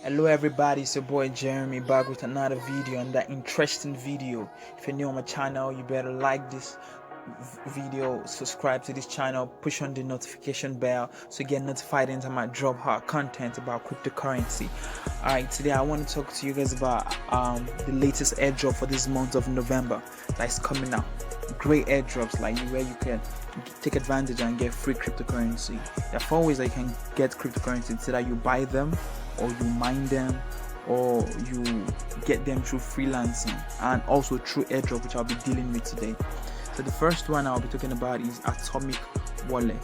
Hello everybody, it's your boy Jeremy back with another video, and that interesting video. If you're new on my channel, you better like this video, subscribe to this channel, push on the notification bell so you get notified anytime I drop hot content about cryptocurrency. Alright, today I want to talk to you guys about the latest airdrop for this month of November that's coming out. Great airdrops like where you can take advantage and get free cryptocurrency. There are 4 ways that you can get cryptocurrency. It's either you buy them, or you mine them, or you get them through freelancing, and also through airdrop, which I'll be dealing with today. So the first one I'll be talking about is Atomic Wallet.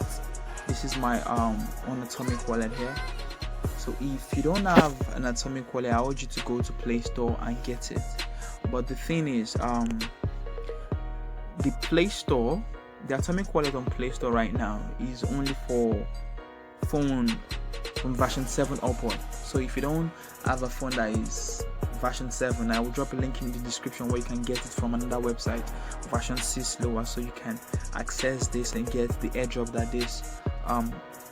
This is my own Atomic Wallet here. So if you don't have an Atomic Wallet, I urge you to go to Play Store and get it. But the thing is, the Play Store, the Atomic Wallet on Play Store right now is only for phone from version 7 upward. So if you don't have a phone that is version 7, I will drop a link in the description where you can get it from another website, version 6 lower, so you can access this and get the airdrop that this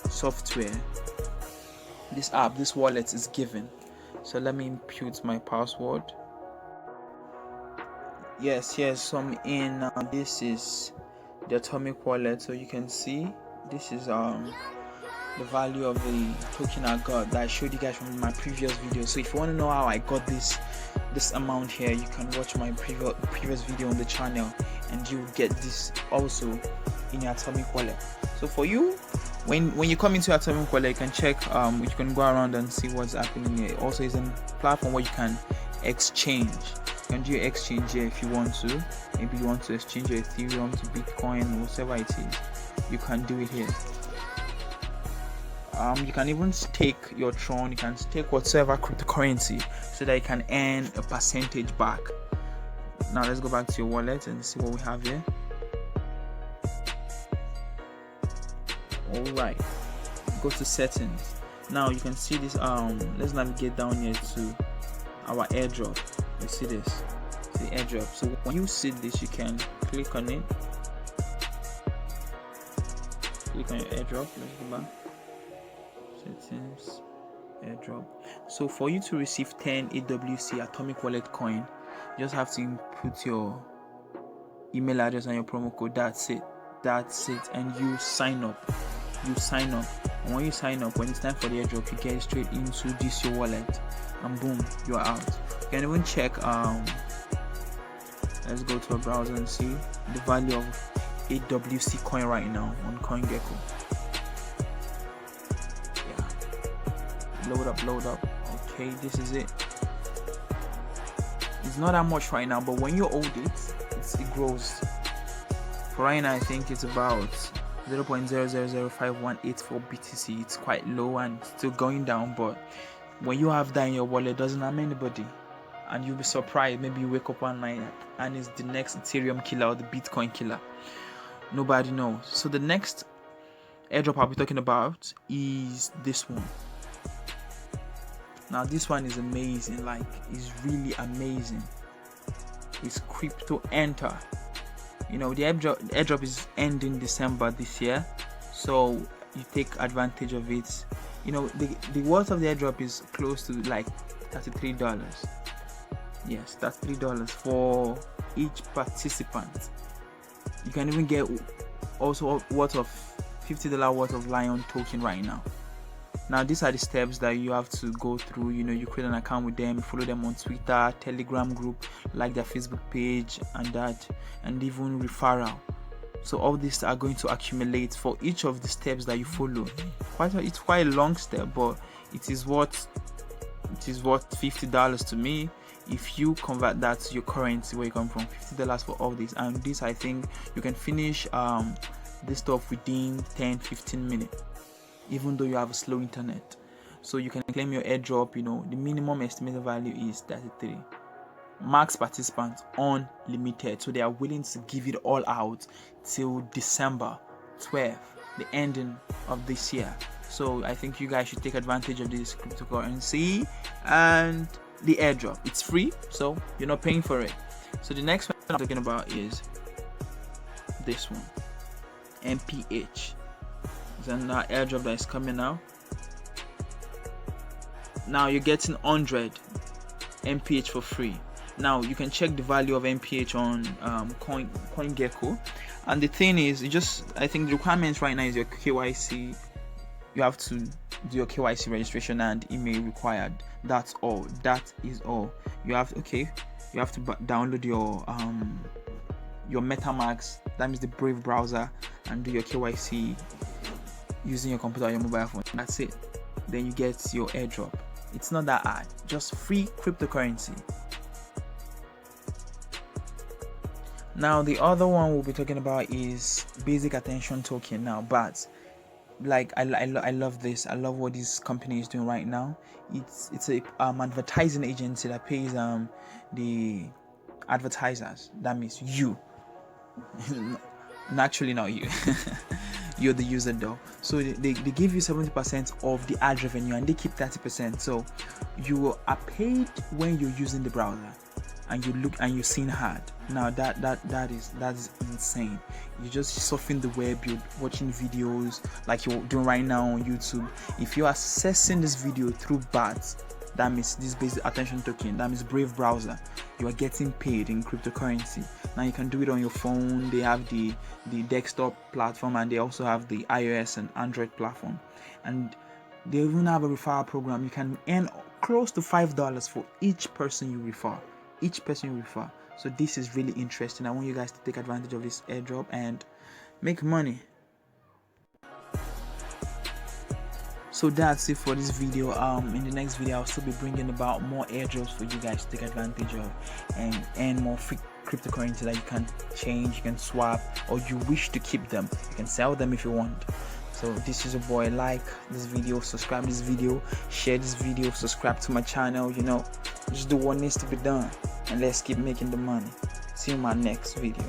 software, this app, this wallet is given. So let me input my password. Yes, so I'm in. This is the Atomic Wallet, so you can see this is the value of the token I got that I showed you guys from my previous video. So if you want to know how I got this amount here, you can watch my previous video on the channel, and you get this also in your Atomic Wallet. So for you, when you come into Atomic Wallet, you can check, you can go around and see what's happening here. Also, is a platform where you can exchange. You can do your exchange here if you want to. Maybe you want to exchange your Ethereum to Bitcoin or whatever it is, you can do it here. You can even stake your Tron, you can stake whatever cryptocurrency so that you can earn a percentage back. Now let's go back to your wallet and see what we have here. Alright, go to settings. Now you can see this, let's navigate down here to our airdrop. You see this, the airdrop. So when you see this, you can click on it, click on your airdrop. Let's go back, settings, airdrop. So for you to receive 10 AWC Atomic Wallet coin, you just have to input your email address and your promo code. That's it, and you sign up. And when you sign up, when it's time for the airdrop, you get straight into this your wallet, and boom, you are out. You can even check, let's go to a browser and see the value of AWC coin right now on CoinGecko. Load up. Okay, this is it. It's not that much right now, but when you hold it, it grows. For right now, I think it's about 0.000518 BTC. It's quite low and still going down, but when you have that in your wallet, it doesn't harm anybody, and you'll be surprised. Maybe you wake up one night and it's the next Ethereum killer or the Bitcoin killer. Nobody knows. So the next airdrop I'll be talking about is this one. Now this one is amazing, like it's really amazing. It's CRYPTOENTER. You know, the airdrop is ending December this year, so you take advantage of it. You know, the worth of the airdrop is close to like $33. Yes, that's $3 for each participant. You can even get also worth of $50 worth of Lion token right now. Now these are the steps that you have to go through. You know, you create an account with them, follow them on Twitter, Telegram group, like their Facebook page, and even referral. So all these are going to accumulate for each of the steps that you follow. It's quite a long step, but it is worth $50 to me. If you convert that to your currency where you come from, $50 for all this. And this, I think you can finish this stuff within 10-15 minutes, even though you have a slow internet. So you can claim your airdrop. You know, the minimum estimated value is 33. Max participants unlimited, so they are willing to give it all out till December 12th, the ending of this year. So I think you guys should take advantage of this cryptocurrency and the airdrop. It's free, so you're not paying for it. So the next one I'm talking about is this one, MPH. It's an airdrop that is coming now. Now you're getting 100 MPH for free. Now you can check the value of MPH on CoinGecko, and the thing is, I think the requirements right now is your KYC. You have to do your KYC registration and email required. That's all. That is all. You have to download your MetaMask, that means the Brave browser, and do your KYC using your computer or your mobile phone. That's it. Then you get your airdrop. It's not that hard. Just free cryptocurrency. Now the other one we'll be talking about is basic attention token. Now, but like I love this. I love what this company is doing right now. It's a advertising agency that pays the advertisers. That means you. Naturally not you. You're the user though. So they give you 70% of the ad revenue and they keep 30%. So you are paid when you're using the browser and you're seeing ad. Now that is insane. You're just surfing the web, you're watching videos like you're doing right now on YouTube. If you're accessing this video through bots, that means this basic attention token, that means Brave browser, you are getting paid in cryptocurrency. Now you can do it on your phone. They have the desktop platform and they also have the iOS and Android platform, and they even have a referral program. You can earn close to $5 for each person you refer. So this is really interesting. I want you guys to take advantage of this airdrop and make money. So that's it for this video. In the next video I'll still be bringing about more airdrops for you guys to take advantage of and earn more free cryptocurrency that you can change, you can swap, or you wish to keep them. You can sell them if you want. So this is your boy. Like this video, subscribe this video, share this video, subscribe to my channel. Just do what needs to be done and let's keep making the money. See you in my next video.